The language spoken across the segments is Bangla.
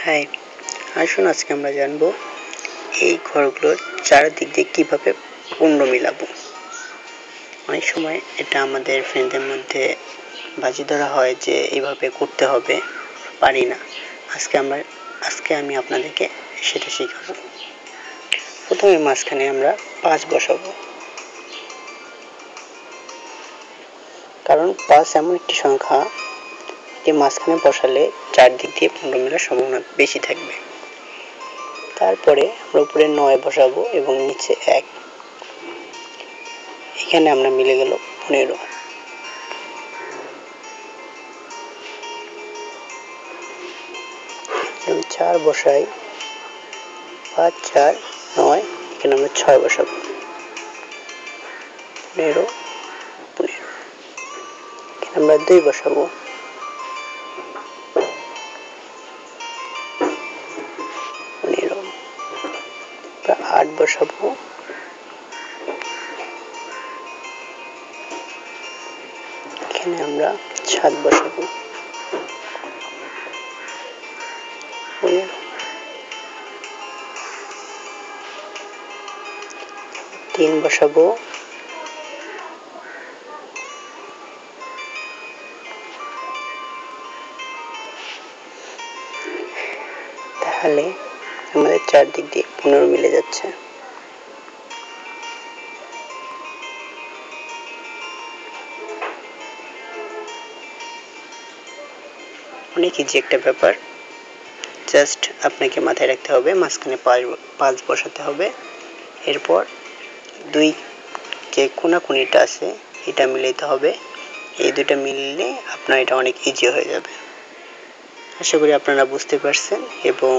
হাই, আসুন আজকে আমরা জানবো এই ঘরগুলোর চারিদিক দিয়ে কিভাবে পূর্ণ মিলাবো। অনেক সময় এটা আমাদের ফ্রেন্ডদের মধ্যে বাজি ধরা হয় যে এইভাবে করতে হবে, পারি না। আজকে আমি আপনাদেরকে সেটা শেখাবো। প্রথমে মাঝখানে আমরা 5 বসাবো, কারণ 5 এমন একটি সংখ্যা যে মাঝখানে বসালে চারদিক দিয়ে পূর্ণ মেলার সম্ভাবনা বেশি থাকবে। তারপরে আমরা উপরে 9 বসাবো এবং নিচে 1। এখানে আমরা মিলে গেল 15। আমি 4 বসাই, 5 4 9, এখানে আমরা 6 বসাবো, 15 15। এখানে আমরা 2 বসাবো, 15। 8 বসাবো, এখানে আমরা 7 বসাবো, 15। 3 বসাবো, তাহলে আমাদের চারদিক দিয়ে 15 মিলে যাচ্ছে। অনেক ইজি একটা ব্যাপার, জাস্ট আপনাকে মাথায় রাখতে হবে মাঝখানে 5 বসাতে হবে। এরপর 2 যে কোনাকুনিটা আছে এটা মিলাইতে হবে। এই দুইটা মিললে আপনার এটা অনেক ইজি হয়ে যাবে। আশা করি আপনারা বুঝতে পারছেন এবং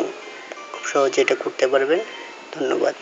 খুব সহজে এটা করতে পারবেন। ধন্যবাদ।